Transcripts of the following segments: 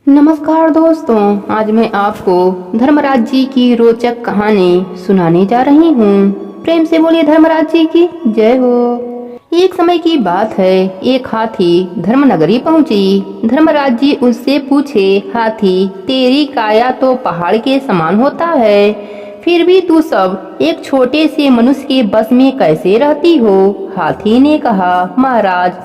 नमस्कार दोस्तों, आज मैं आपको धर्मराज जी की रोचक कहानी सुनाने जा रही हूँ। प्रेम से बोलिए धर्मराज जी की जय हो। एक समय की बात है, एक हाथी धर्मनगरी पहुंची। धर्मराज जी उससे पूछे, हाथी तेरी काया तो पहाड़ के समान होता है, फिर भी तू सब एक छोटे से मनुष्य के बस में कैसे रहती हो? हाथी ने कहा, महाराज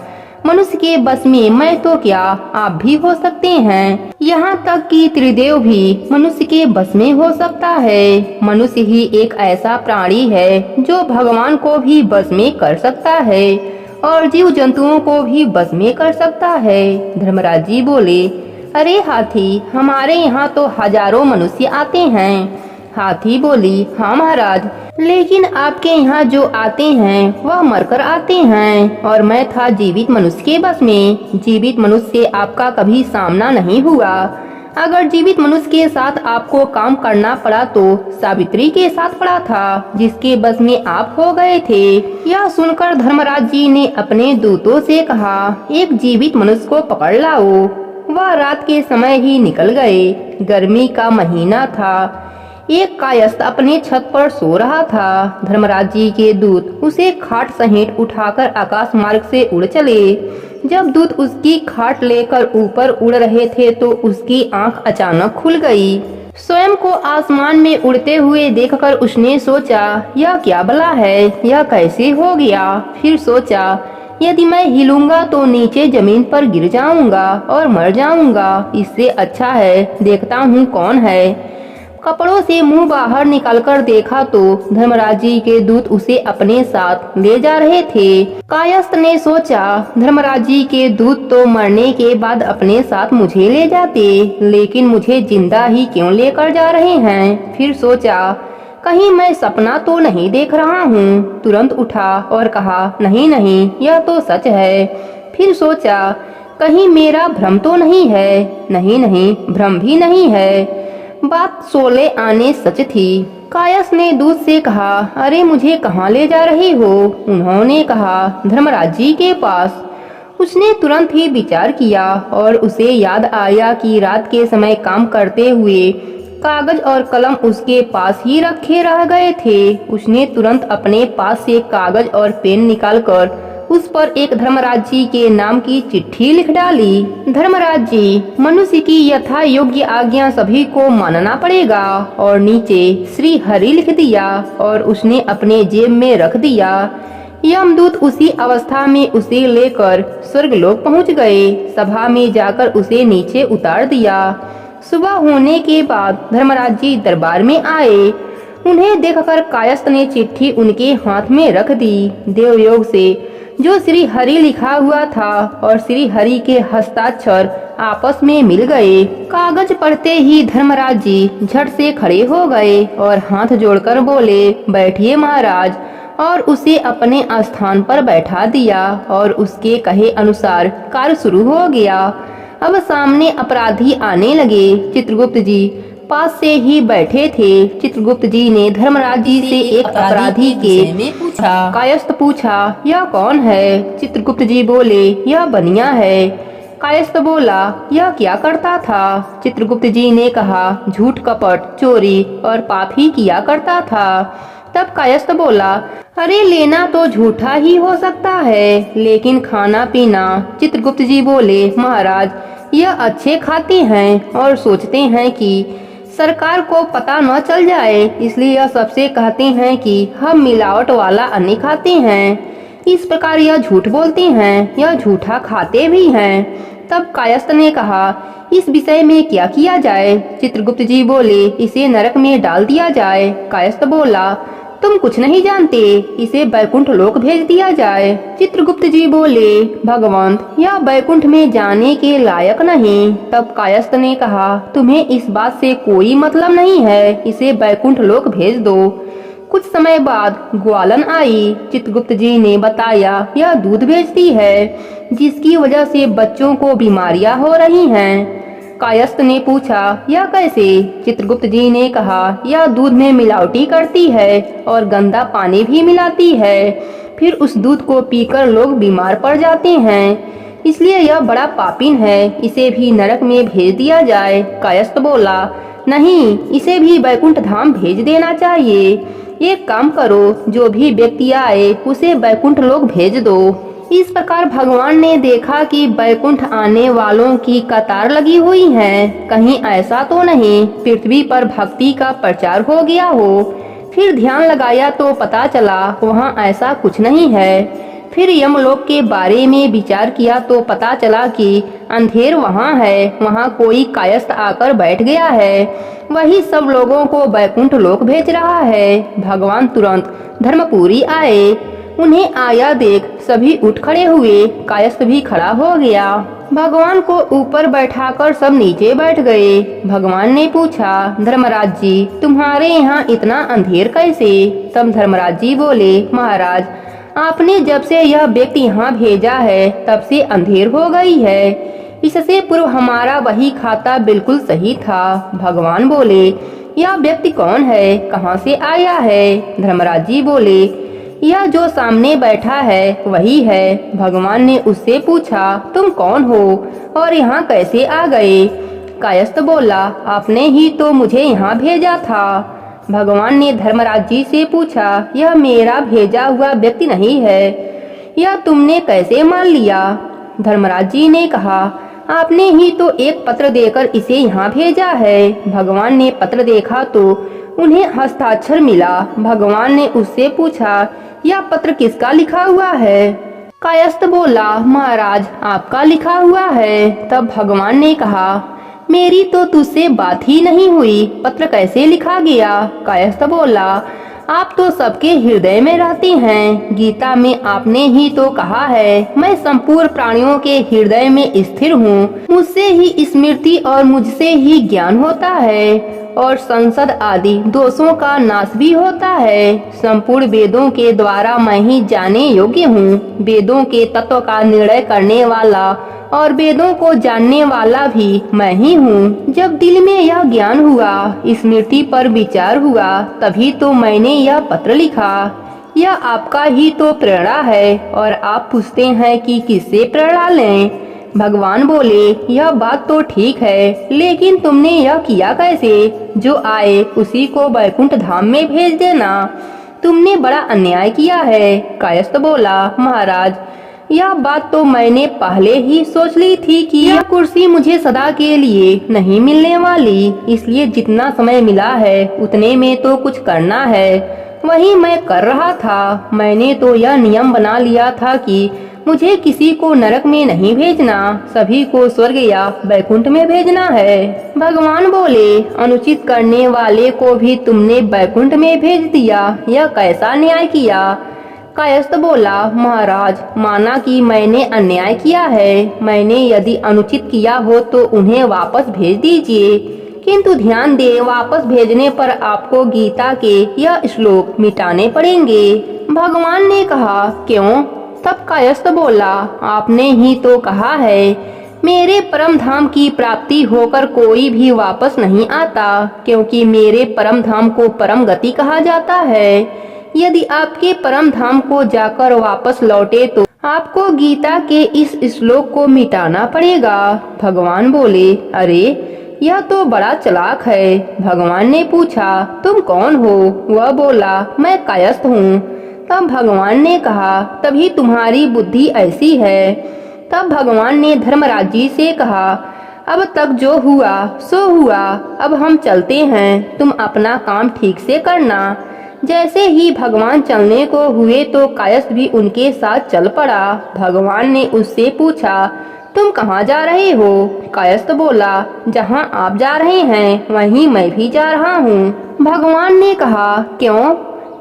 मनुष्य के बस में मैं तो क्या, आप भी हो सकते हैं। यहाँ तक कि त्रिदेव भी मनुष्य के बस में हो सकता है। मनुष्य ही एक ऐसा प्राणी है जो भगवान को भी बस में कर सकता है और जीव जंतुओं को भी बस में कर सकता है। धर्मराज जी बोले, अरे हाथी, हमारे यहाँ तो हजारों मनुष्य आते हैं। हाथी बोली, हाँ महाराज, लेकिन आपके यहाँ जो आते हैं वह मरकर आते हैं और मैं था जीवित मनुष्य के बस में। जीवित मनुष्य से आपका कभी सामना नहीं हुआ। अगर जीवित मनुष्य के साथ आपको काम करना पड़ा तो सावित्री के साथ पड़ा था, जिसके बस में आप हो गए थे। यह सुनकर धर्मराज जी ने अपने दूतों से कहा, एक जीवित मनुष्य को पकड़ लाओ। वह रात के समय ही निकल गए। गर्मी का महीना था। एक कायस्थ अपने छत पर सो रहा था। धर्मराज जी के दूत उसे खाट सहित उठाकर आकाश मार्ग से उड़ चले। जब दूत उसकी खाट लेकर ऊपर उड़ रहे थे तो उसकी आंख अचानक खुल गई। स्वयं को आसमान में उड़ते हुए देखकर उसने सोचा, यह क्या भला है, यह कैसे हो गया। फिर सोचा, यदि मैं हिलूंगा तो नीचे जमीन पर गिर जाऊंगा और मर जाऊंगा। इससे अच्छा है देखता हूँ कौन है। कपड़ों से मुंह बाहर निकालकर देखा तो धर्मराज जी के दूत उसे अपने साथ ले जा रहे थे। कायस्थ ने सोचा, धर्मराज जी के दूत तो मरने के बाद अपने साथ मुझे ले जाते, लेकिन मुझे जिंदा ही क्यों लेकर जा रहे हैं। फिर सोचा, कहीं मैं सपना तो नहीं देख रहा हूँ। तुरंत उठा और कहा, नहीं नहीं, यह तो सच है। फिर सोचा, कहीं मेरा भ्रम तो नहीं है। नहीं नहीं, भ्रम भी नहीं है। बात सोले आने सच थी। कायस्थ ने दूत से कहा, अरे मुझे कहाँ ले जा रही हो? उन्होंने कहा, धर्मराज जी के पास। उसने तुरंत ही विचार किया और उसे याद आया कि रात के समय काम करते हुए कागज और कलम उसके पास ही रखे रह गए थे। उसने तुरंत अपने पास से कागज और पेन निकालकर उस पर एक धर्मराज जी के नाम की चिट्ठी लिख डाली। धर्मराज जी, मनुष्य की यथा योग्य आज्ञा सभी को मानना पड़ेगा। और नीचे श्री हरि लिख दिया और उसने अपने जेब में रख दिया। यमदूत उसी अवस्था में उसे लेकर स्वर्गलोक पहुंच गए। सभा में जाकर उसे नीचे उतार दिया। सुबह होने के बाद धर्मराज जी दरबार में आए। उन्हें देखकर कायस्थ ने चिट्ठी उनके हाथ में रख दी। देवयोग से जो श्री हरि लिखा हुआ था और श्री हरि के हस्ताक्षर आपस में मिल गए। कागज पढ़ते ही धर्मराज जी झट से खड़े हो गए और हाथ जोड़कर बोले, बैठिए महाराज। और उसे अपने स्थान पर बैठा दिया और उसके कहे अनुसार कार्य शुरू हो गया। अब सामने अपराधी आने लगे। चित्रगुप्त जी पास से ही बैठे थे। चित्रगुप्त जी ने धर्मराज जी से एक अपराधी के पूछा। कायस्थ पूछा, यह कौन है? चित्रगुप्त जी बोले, यह बनिया है। कायस्थ बोला, यह क्या करता था? चित्रगुप्त जी ने कहा, झूठ कपट चोरी और पाप ही किया करता था। तब कायस्थ बोला, अरे लेना तो झूठा ही हो सकता है, लेकिन खाना पीना। चित्रगुप्त जी बोले, महाराज यह अच्छे खाते हैं और सोचते हैं कि सरकार को पता न चल जाए, इसलिए यह सबसे कहते हैं कि हम मिलावट वाला अन्न खाते हैं। इस प्रकार यह झूठ बोलते हैं, यह झूठा खाते भी हैं। तब कायस्थ ने कहा, इस विषय में क्या किया जाए? चित्रगुप्त जी बोले, इसे नरक में डाल दिया जाए। कायस्थ बोला, तुम कुछ नहीं जानते, इसे बैकुंठ लोक भेज दिया जाए। चित्रगुप्त जी बोले, भगवंत यह बैकुंठ में जाने के लायक नहीं। तब कायस्थ ने कहा, तुम्हें इस बात से कोई मतलब नहीं है, इसे बैकुंठ लोक भेज दो। कुछ समय बाद ग्वालन आई। चित्रगुप्त जी ने बताया, यह दूध भेजती है, जिसकी वजह से बच्चों को बीमारियां हो रही हैं। कायस्थ ने पूछा, यह कैसे? चित्रगुप्त जी ने कहा, यह दूध में मिलावटी करती है और गंदा पानी भी मिलाती है, फिर उस दूध को पीकर लोग बीमार पड़ जाते हैं। इसलिए यह बड़ा पापिन है, इसे भी नरक में भेज दिया जाए। कायस्थ बोला, नहीं, इसे भी बैकुंठ धाम भेज देना चाहिए। एक काम करो, जो भी व्यक्ति आए उसे बैकुंठ लोक भेज दो। इस प्रकार भगवान ने देखा कि बैकुंठ आने वालों की कतार लगी हुई है। कहीं ऐसा तो नहीं पृथ्वी पर भक्ति का प्रचार हो गया हो। फिर ध्यान लगाया तो पता चला वहाँ ऐसा कुछ नहीं है। फिर यमलोक के बारे में विचार किया तो पता चला कि अंधेर वहाँ है, वहाँ कोई कायस्थ आकर बैठ गया है, वही सब लोगों को बैकुंठ लोक भेज रहा है। भगवान तुरंत धर्मपुरी आए। उन्हें आया देख सभी उठ खड़े हुए, कायस्थ भी खड़ा हो गया। भगवान को ऊपर बैठाकर सब नीचे बैठ गए। भगवान ने पूछा, धर्मराज जी, तुम्हारे यहाँ इतना अंधेर कैसे? तब धर्मराज जी बोले, महाराज, आपने जब से यह व्यक्ति यहाँ भेजा है तब से अंधेर हो गई है। इससे पूर्व हमारा वही खाता बिल्कुल सही था। भगवान बोले, यह व्यक्ति कौन है, कहाँ से आया है? धर्मराज जी बोले, यह जो सामने बैठा है वही है। भगवान ने उससे पूछा, तुम कौन हो और यहाँ कैसे आ गए? कायस्थ बोला, आपने ही तो मुझे यहाँ भेजा था। भगवान ने धर्मराज जी से पूछा, यह मेरा भेजा हुआ व्यक्ति नहीं है, यह तुमने कैसे मान लिया? धर्मराज जी ने कहा, आपने ही तो एक पत्र देकर इसे यहाँ भेजा है। भगवान ने पत्र देखा तो उन्हें हस्ताक्षर मिला। भगवान ने उससे पूछा, यह पत्र किसका लिखा हुआ है? कायस्थ बोला, महाराज, आपका लिखा हुआ है। तब भगवान ने कहा, मेरी तो तुझसे बात ही नहीं हुई, पत्र कैसे लिखा गया? कायस्थ बोला, आप तो सबके हृदय में रहते हैं। गीता में आपने ही तो कहा है, मैं संपूर्ण प्राणियों के हृदय में स्थिर हूँ। मुझसे ही स्मृति और मुझसे ही ज्ञान होता है और संसद आदि दोषों का नाश भी होता है। संपूर्ण वेदों के द्वारा मैं ही जाने योग्य हूँ। वेदों के तत्व का निर्णय करने वाला और वेदों को जानने वाला भी मैं ही हूँ। जब दिल में यह ज्ञान हुआ, स्मृति पर विचार हुआ, तभी तो मैंने यह पत्र लिखा। यह आपका ही तो प्रेरणा है और आप पूछते हैं कि किससे प्रेरणा लें? भगवान बोले, यह बात तो ठीक है, लेकिन तुमने यह किया कैसे? जो आए उसी को बैकुंठ धाम में भेज देना। तुमने बड़ा अन्याय किया है। कायस्थ बोला, महाराज, यह बात तो मैंने पहले ही सोच ली थी कि यह कुर्सी मुझे सदा के लिए नहीं मिलने वाली, इसलिए जितना समय मिला है उतने में तो कुछ करना है, वही मैं कर रहा था। मैंने तो यह नियम बना लिया था कि मुझे किसी को नरक में नहीं भेजना, सभी को स्वर्ग या बैकुंठ में भेजना है। भगवान बोले, अनुचित करने वाले को भी तुमने बैकुंठ में भेज दिया, यह कैसा न्याय किया? कायस्थ बोला, महाराज, माना कि मैंने अन्याय किया है। मैंने यदि अनुचित किया हो तो उन्हें वापस भेज दीजिए, किंतु ध्यान दे, वापस भेजने पर आपको गीता के यह श्लोक मिटाने पड़ेंगे। भगवान ने कहा, क्यों? तब कायस्थ बोला, आपने ही तो कहा है, मेरे परम धाम की प्राप्ति होकर कोई भी वापस नहीं आता, क्योंकि मेरे परम धाम को परम गति कहा जाता है। यदि आपके परम धाम को जाकर वापस लौटे तो आपको गीता के इस श्लोक को मिटाना पड़ेगा। भगवान बोले, अरे यह तो बड़ा चालाक है। भगवान ने पूछा, तुम कौन हो? वह बोला, मैं कायस्थ हूँ। तब भगवान ने कहा, तभी तुम्हारी बुद्धि ऐसी है। तब भगवान ने धर्मराज जी से कहा, अब तक जो हुआ सो हुआ, अब हम चलते हैं, तुम अपना काम ठीक से करना। जैसे ही भगवान चलने को हुए तो कायस्थ भी उनके साथ चल पड़ा। भगवान ने उससे पूछा, तुम कहाँ जा रहे हो? कायस्थ बोला, जहाँ आप जा रहे हैं वहीं मैं भी जा रहा हूँ। भगवान ने कहा, क्यों?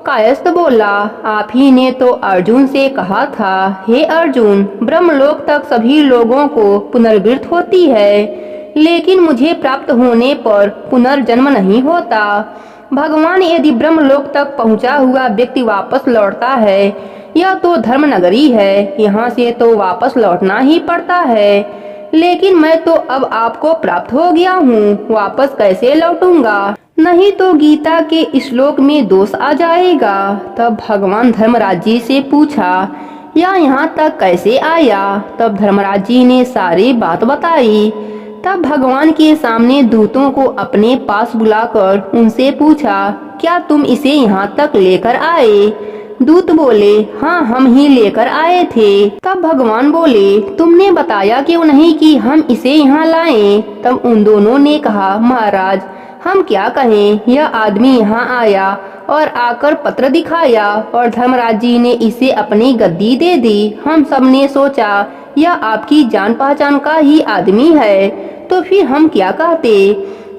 कायस्थ बोला, आप ही ने तो अर्जुन से कहा था, हे अर्जुन, ब्रह्मलोक तक सभी लोगों को पुनर्वृत्ति होती है, लेकिन मुझे प्राप्त होने पर पुनर्जन्म नहीं होता। भगवान, यदि ब्रह्मलोक तक पहुंचा हुआ व्यक्ति वापस लौटता है, यह तो धर्म नगरी है, यहाँ से तो वापस लौटना ही पड़ता है, लेकिन मैं तो अब आपको प्राप्त हो गया हूँ, वापस कैसे लौटूंगा? नहीं तो गीता के श्लोक में दोष आ जाएगा। तब भगवान धर्मराज जी से पूछा, या यहाँ तक कैसे आया। तब धर्मराज जी ने सारी बात बताई। तब भगवान के सामने दूतों को अपने पास बुलाकर उनसे पूछा, क्या तुम इसे यहाँ तक लेकर आए। दूत बोले, हाँ हम ही लेकर आए थे। तब भगवान बोले, तुमने बताया क्यों नहीं कि हम इसे यहाँ लाएं। तब उन दोनों ने कहा, महाराज हम क्या कहें, यह आदमी यहाँ आया और आकर पत्र दिखाया और धर्मराज जी ने इसे अपनी गद्दी दे दी। हम सब ने सोचा यह आपकी जान पहचान का ही आदमी है, तो फिर हम क्या कहते।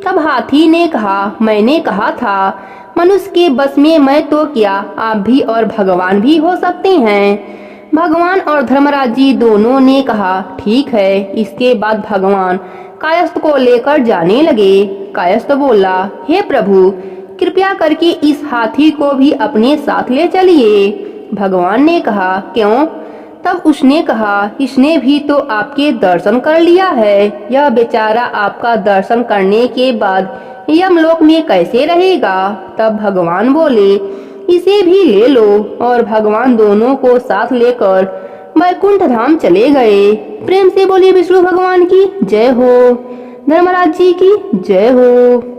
तब हाथी ने कहा, मैंने कहा था मनुष्य के बस में मैं तो क्या, आप भी और भगवान भी हो सकते हैं। भगवान और धर्मराज जी दोनों ने कहा, ठीक है। इसके बाद भगवान कायस्थ को लेकर जाने लगे। कायस्थ बोला, हे प्रभु कृपया करके इस हाथी को भी अपने साथ ले चलिए। भगवान ने कहा, क्यों। तब उसने कहा, इसने भी तो आपके दर्शन कर लिया है। यह बेचारा आपका दर्शन करने के बाद यमलोक में कैसे रहेगा। तब भगवान बोले, इसे भी ले लो। और भगवान दोनों को साथ लेकर वैकुंठ धाम चले गए। प्रेम से बोलिए विष्णु भगवान की जय हो, धर्मराज जी की जय हो।